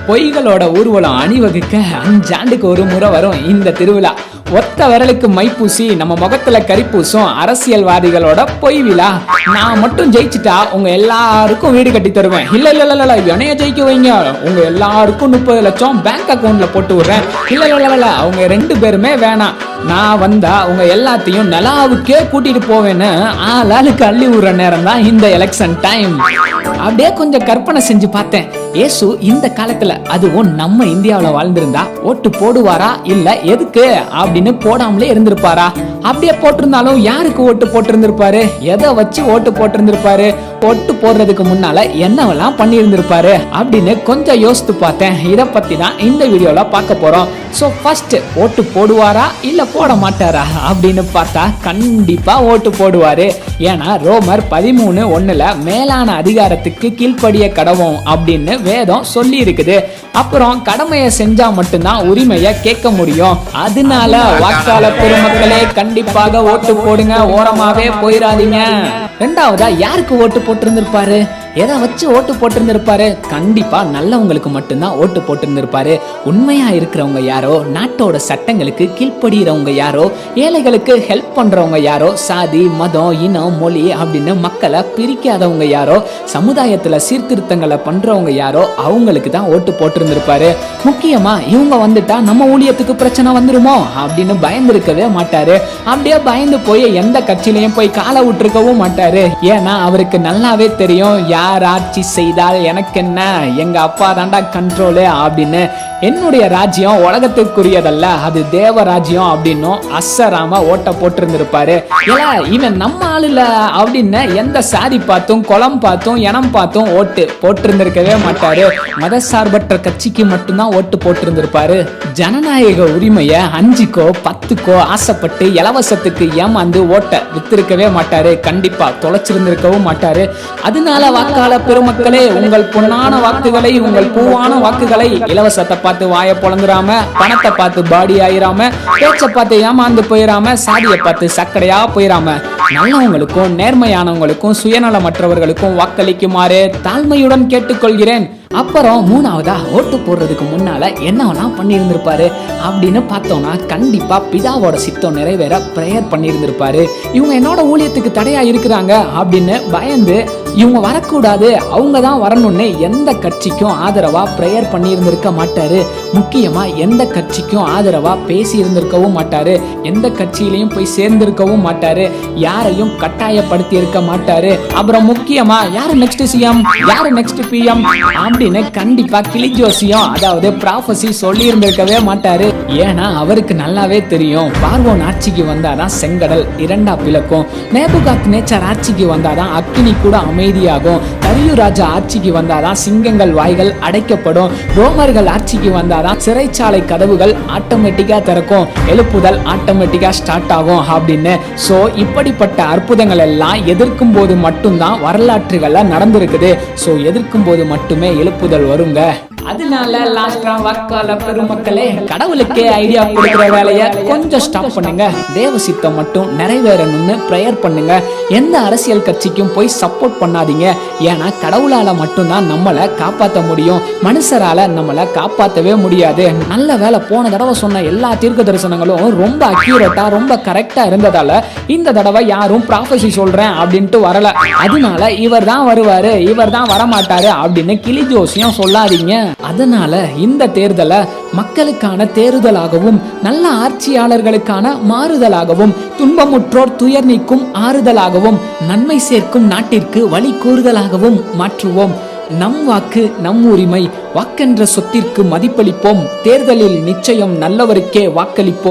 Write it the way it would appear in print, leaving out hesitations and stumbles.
பொய்களோட ஊர்வலம் அணிவகுக்க 5 ஆண்டுக்கு ஒரு முறை வரும் இந்த திருவிழா. ஒத்த விரலுக்கு மைப்பூசி நம்ம முகத்துல கரிப்பூசும் அரசியல்வாதிகளோட பொய் விழா. நான் மட்டும் ஜெயிச்சுட்டா உங்க எல்லாருக்கும் வீடு கட்டி தருவேன். இல்ல இல்ல இல்ல என்னைய ஜெயிக்க வைங்க, உங்க எல்லாருக்கும் 30 லட்சம் பேங்க் அக்கவுண்ட்ல போட்டு விடுறேன். இல்ல இல்ல இல்ல அவங்க 2 பேருமே வேணாம், நான் வந்தா உங்க எல்லாத்தையும் நிலாவுக்கே கூட்டிட்டு போவேன்னு ஆளாளுக்கு அள்ளி விடுற நேரம் தான் இந்த எலெக்ஷன் டைம். அப்படியே கொஞ்சம் கற்பனை செஞ்சு பார்த்தேன், இயேசு இந்த காலத்துல அதுவும் நம்ம இந்தியாவில வாழ்ந்திருந்தா ஓட்டு போடுவாரா இல்ல எதுக்கு அப்படின்னு போடாமலே இருந்திருப்பாரா? அப்படியே போட்டிருந்தாலும் யாருக்கு ஓட்டு போட்டிருந்திருப்பாரு? எதை வச்சு ஓட்டு போட்டிருந்திருப்பாரு? ஓட்டு போடுறதுக்கு முன்னால என்னவெல்லாம் பண்ணி இருந்திருப்பாரு அப்படின்னு கொஞ்சம் யோசித்து பார்த்தேன். இத பத்தி தான் இந்த வீடியோல பார்க்க போறோம். சோ ஃபர்ஸ்ட், ஓட்டு போடுவாரா இல்ல போட மாட்டாரா அப்படின்னு பார்த்தா கண்டிப்பா ஓட்டு போடுவாரு. ஏன்னா ரோமர் 13:1 மேலான அதிகாரத்துக்கு கீழ்ப்படிய கடவோம் அப்படின்னு வேதம் சொல்லி இருக்குது. அப்புறம் கடமையை செஞ்சா மட்டும்தான் உரிமையை கேட்க முடியும். அதனால வாக்காளர் பெருமக்களே கண்டிப்பாக ஓட்டு போடுங்க, ஓரமாவே போயிடாதீங்க. ரெண்டாவதா, யாருக்கு ஓட்டு போட்டிருந்திருப்பாரு? எதை வச்சு ஓட்டு போட்டிருந்திருப்பாரு? கண்டிப்பா நல்லவங்களுக்கு மட்டும்தான் ஓட்டு போட்டிருந்திருப்பாரு. உண்மையா இருக்கிறவங்க யாரோ, நாட்டோட சட்டங்களுக்கு கீழ்ப்படுகிறவங்க யாரோ, ஏழைகளுக்கு ஹெல்ப் பண்றவங்க யாரோ, சாதி மதம் இனம் மொழி அப்படின்னு மக்களை பிரிக்காதவங்க யாரோ, சமுதாயத்துல சீர்திருத்தங்களை பண்றவங்க யாரோ அவங்களுக்கு தான் ஓட்டு போட்டிருந்திருப்பாரு. முக்கியமா இவங்க வந்துட்டா நம்ம ஊழியத்துக்கு பிரச்சனை வந்துருமோ அப்படின்னு பயந்துருக்கவே மாட்டாரு. அப்படியே பயந்து போய் எந்த கட்சியிலையும் போய் காலை விட்டுருக்கவும் மாட்டாரு. ஏன்னா அவருக்கு நல்லாவே தெரியும், யார் ஆட்சி செய்தால் எனக்கு என்ன, எங்க அப்பா தாண்டா கண்ட்ரோலு அப்படின்னு. என்னுடைய ராஜ்யம் உலகத்துக்குரியதல்ல, அது தேவ ராஜ்யம் அப்படின்னும் அசராம ஓட்ட போட்டிருந்திருப்பாரு. இவன் நம்ம ஆளுல அப்படின்னு எந்த சாதி பார்த்தும் குளம் பார்த்தும் இனம் பார்த்தும் ஓட்டு போட்டிருந்திருக்கவே மாட்டாரு. மத சார்பற்ற கட்சிக்கு மட்டும்தான் ஓட்டு போட்டிருந்திருப்பாரு. ஜனநாயக உரிமைய 5க்கோ 10க்கோ ஆசைப்பட்டு இலவசத்துக்கு ஏமாந்து ஓட்ட வித்திருக்கவே மாட்டாரு. கண்டிப்பா தொலைச்சிருந்திருக்கவும் மாட்டாரு. அதனால வாக்காளர் பெருமக்களே, உங்கள் பொன்னான வாக்குகளை, உங்கள் பூவான வாக்குகளை இலவசத்தை பார்த்து வாய பொழந்துராம, பணத்தை பார்த்து பாடி ஆயிராம, பேச்ச பார்த்து ஏமாந்து போயிராம, சாதியை பார்த்து சக்கடையா போயிராம, நல்லவங்களுக்கும் நேர்மையானவங்களுக்கும் சுயநலமற்றவர்களுக்கும் வாக்களிக்குமாறு தாழ்மையுடன் கேட்டுக்கொள்கிறேன். அப்புறம் மூணாவதா, ஓட்டு போடுறதுக்கு முன்னால என்னவெல்லாம் பண்ணியிருந்திருப்பாரு அப்படின்னு பார்த்தோம்னா கண்டிப்பா பிதாவோட சித்தம் நிறைவேற பிரேயர் பண்ணியிருந்திருப்பாரு. இவங்க என்னோட ஊழியத்துக்கு தடையா இருக்கிறாங்க அப்படின்னு பயந்து இவங்க வரக்கூடாது, அவங்க தான் வரணும்னு எந்த கட்சிக்கும் ஆதரவா பிரேயர் பண்ணியிருந்திருக்க மாட்டாரு. முக்கியமா எந்த கட்சிக்கும் ஆதரவா பேசி இருந்திருக்கவும் மாட்டாரு. எந்த கட்சியிலையும் போய் சேர்ந்திருக்கவும் மாட்டாரு. யாரையும் கட்டாயப்படுத்தி இருக்க மாட்டாரு. அப்புறம் முக்கியமா யாரு நெக்ஸ்ட் சிஎம், யாரு நெக்ஸ்ட் பிஎம் அப்படின்னு கண்டிப்பா கிளி ஜோசியம், அதாவது ப்ராஃபசி சொல்லி இருந்திருக்கவே மாட்டாரு. ஏன்னா அவருக்கு நல்லாவே தெரியும், பார்வோன் ஆட்சிக்கு வந்தாதான் செங்கடல் 2ஆ பிளக்கும், நேபுகாத் நேச்சர் ஆட்சிக்கு வந்தாதான் அக்கினி கூட அமைதியாகும், தரியு ராஜா ஆட்சிக்கு வந்தாதான் சிங்கங்கள் வாய்கள் அடைக்கப்படும், ரோமர்கள் ஆட்சிக்கு வந்தாதான் சிறைச்சாலை கதவுகள் ஆட்டோமேட்டிக்கா திறக்கும், எழுப்புதல் ஆட்டோமேட்டிக்கா ஸ்டார்ட் ஆகும் அப்படின்னு. சோ இப்படிப்பட்ட அற்புதங்கள் எல்லாம் எதிர்க்கும் போது மட்டும்தான் வரலாற்றுகள்ல நடந்திருக்குது. சோ எதிர்க்கும் போது மட்டுமே எழுப்புதல் வருங்க. அதனால லாஸ்டா வாக்காளர் பெருமக்களே, கடவுளுக்கே ஐடியா கொடுக்கிற வேலைய கொஞ்சம் ஸ்டாப் பண்ணுங்க. தேவ சித்தம் மட்டும் நிறைவேறணும்னு பிரேயர் பண்ணுங்க. எந்த அரசியல் கட்சிக்கும் போய் சப்போர்ட் பண்ணாதீங்க. ஏன்னா கடவுளால மட்டும்தான் நம்மளை காப்பாற்ற முடியும், மனுஷரால நம்மளை காப்பாற்றவே முடியாது. நல்ல வேலை, போன தடவை சொன்ன எல்லா தீர்க்க தரிசனங்களும் ரொம்ப அக்யூரேட்டா ரொம்ப கரெக்டா இருந்ததால இந்த தடவை யாரும் ப்ராஃபசி சொல்றேன் அப்படின்ட்டு வரல. அதனால இவர் தான் வருவாரு, இவர் தான் வரமாட்டாரு அப்படின்னு கிளி ஜோசியம் சொல்லாதீங்க. அதனால இந்த தேர்தலை மக்களுக்கான தேர்தலாகவும் நல்ல ஆட்சியாளர்களுக்கான மாறுதலாகவும் துன்பமுற்றோர் துயர் நீக்கும் ஆறுதலாகவும் நன்மை சேர்க்கும் நாட்டிற்கு வழி கூறுதலாகவும் மாற்றுவோம். நம் வாக்கு நம் உரிமை, வாக்கென்ற சொத்திற்கு மதிப்பளிப்போம். தேர்தலில் நிச்சயம் நல்லவருக்கே வாக்களிப்போம்.